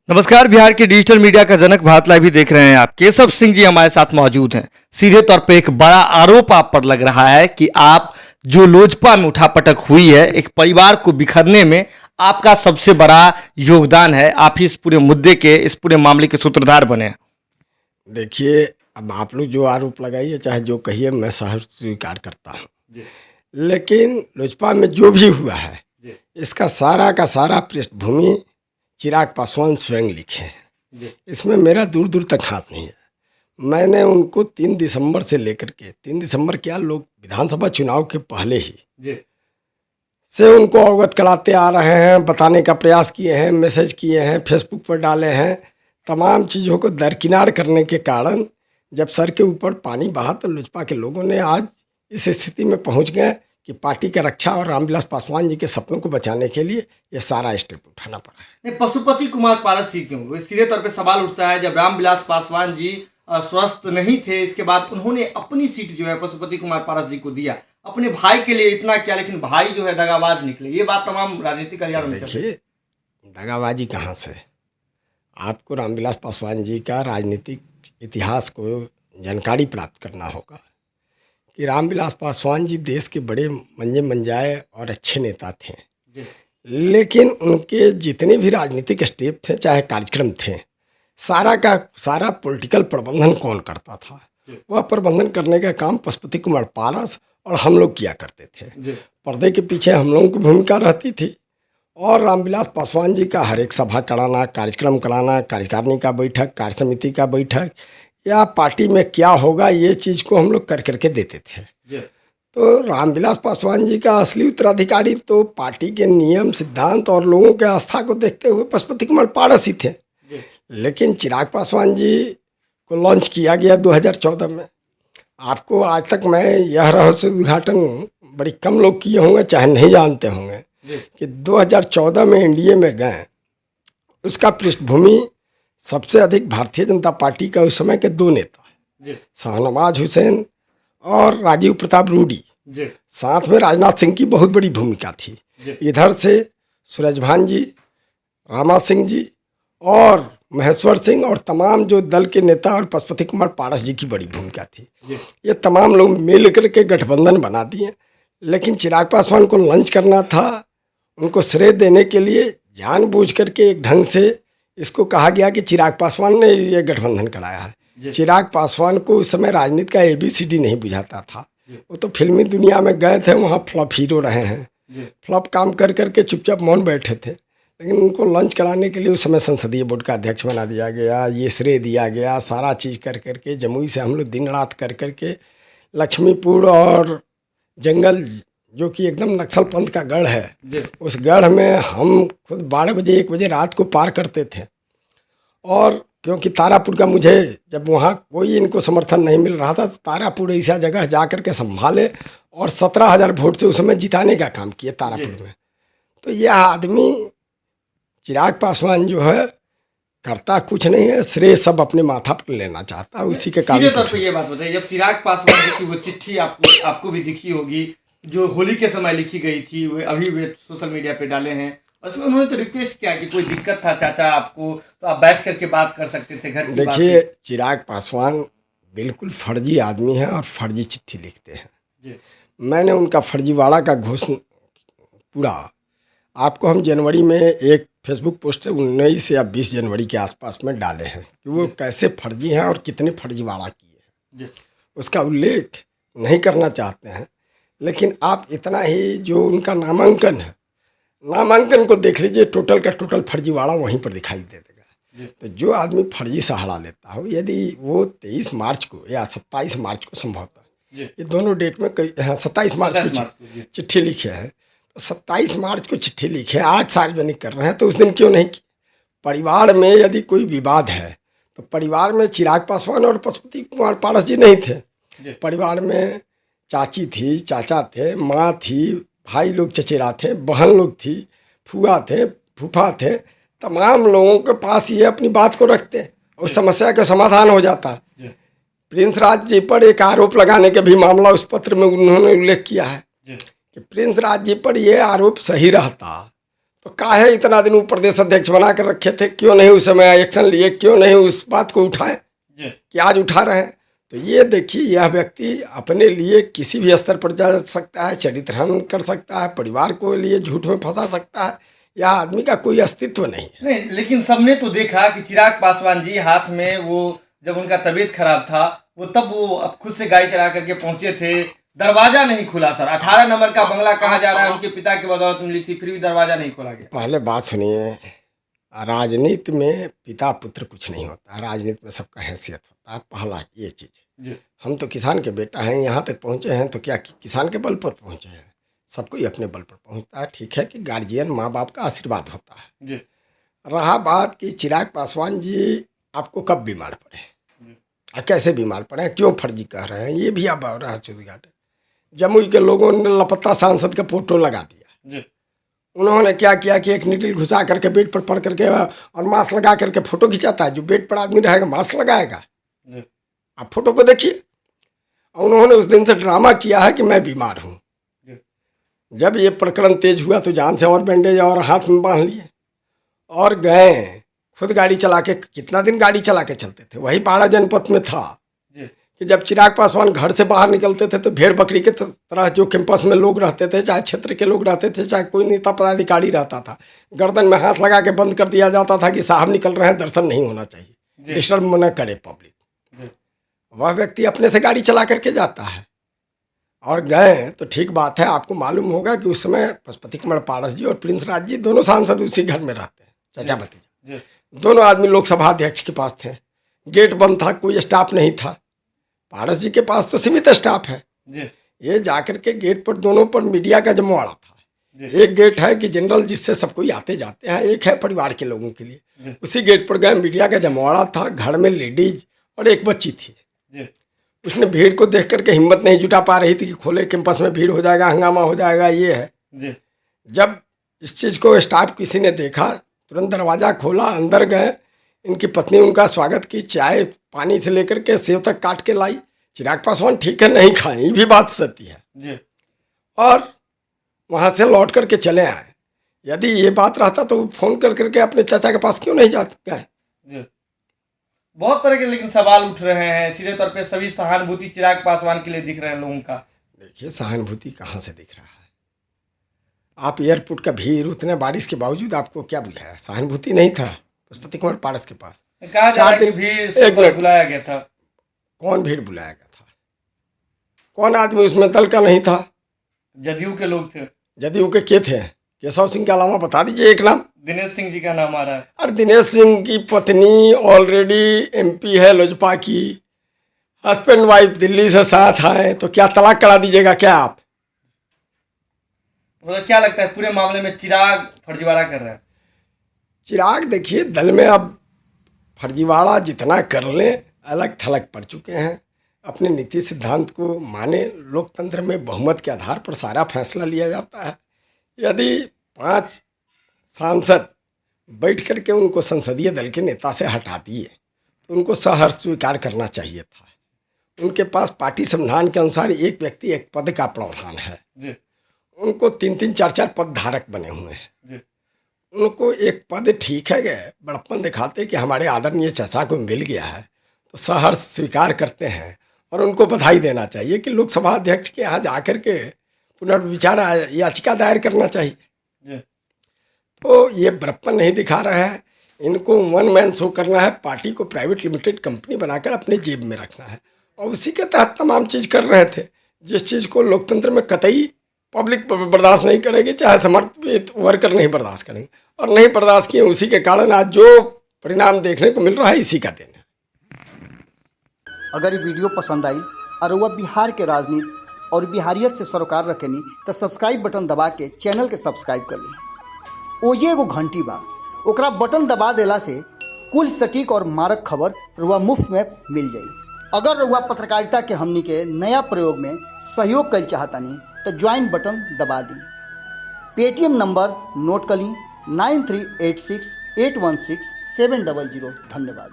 नमस्कार। बिहार के digital media का जनक भारत लाइव भी देख रहे हैं आप। केशव सिंह जी हमारे साथ मौजूद हैं। सीधे तौर पे एक बड़ा आरोप आप पर लग रहा है कि आप जो लोजपा में उठापटक हुई है, एक परिवार को बिखरने में आपका सबसे बड़ा योगदान है। आप ही इस पूरे मुद्दे के, इस पूरे मामले के सूत्रधार बने हैं। देखिए, अब आप लोग जो आरोप लगाइए चाहे जो कहिए, मैं सहर्ष स्वीकार करता हूँ। लेकिन लोजपा में जो भी हुआ है, इसका सारा का सारा पृष्ठभूमि चिराग पासवान स्वयं लिखे हैं। इसमें मेरा दूर दूर तक हाथ नहीं है। मैंने उनको 3 दिसंबर से लेकर के 3 दिसंबर क्या, लोग विधानसभा चुनाव के पहले ही से उनको अवगत कराते आ रहे हैं, बताने का प्रयास किए हैं, मैसेज किए हैं, फेसबुक पर डाले हैं। तमाम चीज़ों को दरकिनार करने के कारण जब सर के ऊपर पानी बहा तो लोजपा के लोगों ने आज इस स्थिति में पहुंच गए कि पार्टी की रक्षा और रामविलास पासवान जी के सपनों को बचाने के लिए ये सारा स्टेप उठाना पड़ा है। नहीं, पशुपति कुमार पारस जी क्यों? सीधे तौर पे सवाल उठता है, जब रामविलास पासवान जी स्वस्थ नहीं थे, इसके बाद उन्होंने अपनी सीट जो है पशुपति कुमार पारस जी को दिया। अपने भाई के लिए इतना क्या, लेकिन भाई जो है दगाबाज निकले। ये बात तमाम राजनीतिक कल्याण में देखिए, दगाबाजी कहाँ से? आपको रामविलास पासवान जी का राजनीतिक इतिहास को जानकारी प्राप्त करना होगा कि रामविलास पासवान जी देश के बड़े मंजे मंजाए और अच्छे नेता थे। लेकिन उनके जितने भी राजनीतिक स्टेप थे, चाहे कार्यक्रम थे, सारा का सारा पॉलिटिकल प्रबंधन कौन करता था? वह प्रबंधन करने का काम पशुपति कुमार पारस और हम लोग किया करते थे। पर्दे के पीछे हम लोगों की भूमिका रहती थी और रामविलास पासवान जी का हर एक सभा कराना, कार्यक्रम कराना, कार्यकारिणी का बैठक, कार्य समिति का बैठक या पार्टी में क्या होगा, ये चीज़ को हम लोग कर करके देते थे। तो रामविलास पासवान जी का असली उत्तराधिकारी तो पार्टी के नियम, सिद्धांत और लोगों के आस्था को देखते हुए पशुपति कुमार पारस ही थे। लेकिन चिराग पासवान जी को लॉन्च किया गया 2014 में। आपको आज तक मैं यह रहस्य उद्घाटन बड़ी कम लोग किए होंगे, चाहे नहीं जानते होंगे कि 2014 में एनडीए में गए। उसका पृष्ठभूमि सबसे अधिक भारतीय जनता पार्टी का उस समय के 2 नेता, शाहनवाज हुसैन और राजीव प्रताप रूडी, साथ में राजनाथ सिंह की बहुत बड़ी भूमिका थी। इधर से सूरजभान जी, रामा सिंह जी और महेश्वर सिंह और तमाम जो दल के नेता और पशुपति कुमार पारस जी की बड़ी भूमिका थी। ये तमाम लोग मिल करके गठबंधन बना दिए। लेकिन चिराग पासवान को लंच करना था, उनको श्रेय देने के लिए जानबूझ करके एक ढंग से इसको कहा गया कि चिराग पासवान ने ये गठबंधन कराया है। चिराग पासवान को उस समय राजनीति का ABCD नहीं बुझाता था। वो तो फिल्मी दुनिया में गए थे, वहाँ फ्लॉप हीरो रहे हैं, फ्लॉप काम कर करके चुपचाप मौन बैठे थे। लेकिन उनको लंच कराने के लिए उस समय संसदीय बोर्ड का अध्यक्ष बना दिया गया, ये श्रेय दिया गया, सारा चीज़ कर करके जमुई से हम लोग दिन रात कर करके लक्ष्मीपुर और जंगल जो कि एकदम नक्सल पंथ का गढ़ है, उस गढ़ में हम खुद 12 बजे 1 बजे रात को पार करते थे। और क्योंकि तारापुर का मुझे जब वहाँ कोई इनको समर्थन नहीं मिल रहा था, तो तारापुर ऐसा जगह जा कर के संभाले और 17,000 वोट से उस समय जिताने का काम किए तारापुर में। तो यह आदमी चिराग पासवान जो है करता कुछ नहीं है, श्रेय सब अपने माथा पर लेना चाहता है, उसी के कारण। सीधे तौर पे ये बात बताइए, जब चिराग पासवान जी की वो चिट्ठी आपको भी दिखी होगी जो होली के समय लिखी गई थी, वो अभी वे सोशल मीडिया पे डाले हैं, उसमें उन्होंने तो रिक्वेस्ट किया कि कोई दिक्कत था चाचा आपको तो आप बैठ करके बात कर सकते थे घर की। देखिए, चिराग पासवान बिल्कुल फर्जी आदमी है और फर्जी चिट्ठी लिखते हैं। मैंने उनका फर्जीवाड़ा का घोषणा पूरा आपको हम जनवरी में एक फेसबुक पोस्ट 19 या 20 जनवरी के आसपास में डाले हैं कि वो कैसे फर्जी हैं और कितने फर्जीवाड़ा किए हैं। उसका उल्लेख नहीं करना चाहते हैं, लेकिन आप इतना ही जो उनका नामांकन है, नामांकन को देख लीजिए, टोटल का टोटल फर्जीवाड़ा वहीं पर दिखाई दे देगा। तो जो आदमी फर्जी सहारा लेता हो, यदि वो 23 मार्च को या 27 मार्च को संभवतः, ये दोनों डेट में 27 मार्च को चिट्ठी लिखे हैं, तो 27 मार्च को चिट्ठी लिखे आज सार्वजनिक कर रहे हैं, तो उस दिन क्यों नहीं की? परिवार में यदि कोई विवाद है तो परिवार में चिराग पासवान और पशुपति कुमार पारस जी नहीं थे। परिवार में चाची थी, चाचा थे, माँ थी, भाई लोग चचेरा थे, बहन लोग थी, फूआ थे, फूफा थे। तमाम लोगों के पास ये अपनी बात को रखते और समस्या का समाधान हो जाता। प्रिंस राज जी पर एक आरोप लगाने के भी मामला उस पत्र में उन्होंने उल्लेख किया है कि प्रिंस राज जी पर यह आरोप सही रहता तो काहे इतना दिन वो प्रदेश अध्यक्ष बना कर रखे थे, क्यों नहीं उस समय एक्शन लिए, क्यों नहीं उस बात को उठाए कि आज उठा रहे हैं। तो ये देखिए, यह व्यक्ति अपने लिए किसी भी स्तर पर जा सकता है, चरित्रहनन कर सकता है, परिवार को लिए झूठ में फंसा सकता है। यह आदमी का कोई अस्तित्व नहीं है। नहीं, लेकिन सबने तो देखा कि चिराग पासवान जी हाथ में वो, जब उनका तबीयत खराब था वो, तब वो अब खुद से गाड़ी चला करके पहुंचे थे, दरवाजा नहीं खुला सर। 18 नंबर का बंगला कहा जा रहा है उनके पिता की बदौलत मिली थी, फिर भी दरवाजा नहीं खोला गया। पहले बात सुनिए, राजनीति में पिता पुत्र कुछ नहीं होता, राजनीति में सबका हैसियत होता है। पहला ये चीज़, हम तो किसान के बेटा हैं, यहाँ तक पहुँचे हैं तो क्या किसान के बल पर पहुँचे हैं? सबको ही अपने बल पर पहुँचता है। ठीक है कि गार्जियन माँ बाप का आशीर्वाद होता है। रहा बात कि चिराग पासवान जी आपको कब बीमार पड़े और कैसे बीमार पड़े, क्यों फर्जी कह रहे हैं, ये भी अब हो रहा है चुदगाट। जमुई के लोगों ने लापता सांसद का फोटो लगा दिया। उन्होंने क्या किया कि एक नीडल घुसा करके बेड पर पड़ करके और मास्क लगा करके फोटो खिंचाता है। जो बेड पर आदमी रहेगा मास्क लगाएगा? आप फोटो को देखिए। उन्होंने उस दिन से ड्रामा किया है कि मैं बीमार हूँ। जब ये प्रकरण तेज हुआ तो जान से और बैंडेज और हाथ में बांध लिए और गए खुद गाड़ी चला के। कितना दिन गाड़ी चला के चलते थे? वही 12 जनपद में था कि जब चिराग पासवान घर से बाहर निकलते थे तो भेड़ बकरी के तरह जो कैंपस में लोग रहते थे, चाहे क्षेत्र के लोग रहते थे, चाहे कोई नेता पदाधिकारी रहता था, गर्दन में हाथ लगा के बंद कर दिया जाता था कि साहब निकल रहे हैं, दर्शन नहीं होना चाहिए, डिस्टर्ब न करे पब्लिक। वह व्यक्ति अपने से गाड़ी चला करके जाता है और गए तो ठीक बात है। आपको मालूम होगा कि उस समय पशुपति कुमार पारस जी और प्रिंस राज जी दोनों सांसद उसी घर में रहते हैं, चाचा भतीजा। दोनों आदमी लोकसभा अध्यक्ष के पास थे। गेट बंद था, कोई स्टाफ नहीं था। पारस जी के पास तो सीमित स्टाफ है। ये जाकर के गेट पर दोनों पर मीडिया का जमवाड़ा था। एक गेट है कि जनरल जिससे सब कोई आते जाते हैं, एक है परिवार के लोगों के लिए। उसी गेट पर गए, मीडिया का जमवाड़ा था। घर में लेडीज और एक बच्ची थी। उसने भीड़ को देख करके हिम्मत नहीं जुटा पा रही थी कि खोले, कैंपस में भीड़ हो जाएगा, हंगामा हो जाएगा। ये है जब इस चीज़ को स्टाफ किसी ने देखा, तुरंत दरवाज़ा खोला, अंदर गए। इनकी पत्नी उनका स्वागत की, चाय पानी से लेकर के सेव तक काट के लाई। चिराग पासवान ठीक है नहीं खाए, ये भी बात सत्य है। और वहाँ से लौट करके चले आए। यदि ये बात रहता तो फोन कर करके अपने चाचा के पास क्यों नहीं जाते गए? बहुत तरह के लेकिन सवाल उठ रहे हैं। सीधे तौर पे सभी सहानुभूति चिराग पासवान के लिए दिख रहे हैं लोगों का। देखिए, सहानुभूति कहाँ से दिख रहा है? आप एयरपोर्ट का भीड़, उतने बारिश के बावजूद आपको क्या बुझाया? सहानुभूति नहीं था पशुपति कुमार पारस के पास। कहा जा रहा है कि भीड़ बुलाया गया था। कौन भीड़ बुलाया गया था? कौन आदमी उसमें दल का नहीं था? जदयू के लोग थे। जदयू के थे? केशव सिंह के अलावा बता दीजिए एक नाम। दिनेश सिंह जी का नाम आ रहा है। और दिनेश सिंह की पत्नी ऑलरेडी MP है लोजपा की। हस्बैंड वाइफ दिल्ली से साथ आए तो क्या तलाक करा दीजिएगा क्या आप? मतलब क्या लगता है पूरे मामले में चिराग फर्जीवाड़ा कर रहे हैं? चिराग देखिए, दल में अब फर्जीवाड़ा जितना कर लें, अलग थलग पड़ चुके हैं। अपने नीति सिद्धांत को माने। लोकतंत्र में बहुमत के आधार पर सारा फैसला लिया जाता है। यदि 5 सांसद बैठ करके उनको संसदीय दल के नेता से हटा दिए तो उनको सहर्ष स्वीकार करना चाहिए था। उनके पास पार्टी संविधान के अनुसार एक व्यक्ति एक पद का प्रावधान है। उनको 3-3, 4-4 पद धारक बने हुए हैं। उनको एक पद ठीक है गए, बड़प्पन दिखाते कि हमारे आदरणीय चाचा को मिल गया है तो सहर्ष स्वीकार करते हैं। और उनको बधाई देना चाहिए कि लोकसभा अध्यक्ष के यहाँ जाकर के पुनर्विचार याचिका दायर करना चाहिए। तो ये बड़प्पन नहीं दिखा रहा है। इनको वन मैन शो करना है, पार्टी को प्राइवेट लिमिटेड कंपनी बनाकर अपने जेब में रखना है। और उसी के तहत तमाम चीज़ कर रहे थे, जिस चीज़ को लोकतंत्र में कतई पब्लिक बर्दाश्त नहीं करेगी, चाहे समर्पित वर्कर नहीं बर्दाश्त करेंगे। और नहीं बर्दाश्त किए, उसी के कारण आज जो परिणाम देखने को मिल रहा है इसी का देन है। अगर ये वीडियो पसंद आई और वह बिहार के राजनीति और बिहारियत से सरोकार रखेनी तो सब्सक्राइब बटन दबा के चैनल के सब्सक्राइब कर ली। ओजे एगो घंटी बा, ओकरा बटन दबा देला से कुल सटीक और मारक खबर रुआ मुफ्त में मिल जाई। अगर रुआ पत्रकारिता के हमनी के नया प्रयोग में सहयोग कर चाहतानी तो ज्वाइन बटन दबा दी। पेटीएम नंबर नोट कर ली 9386 816 700। धन्यवाद।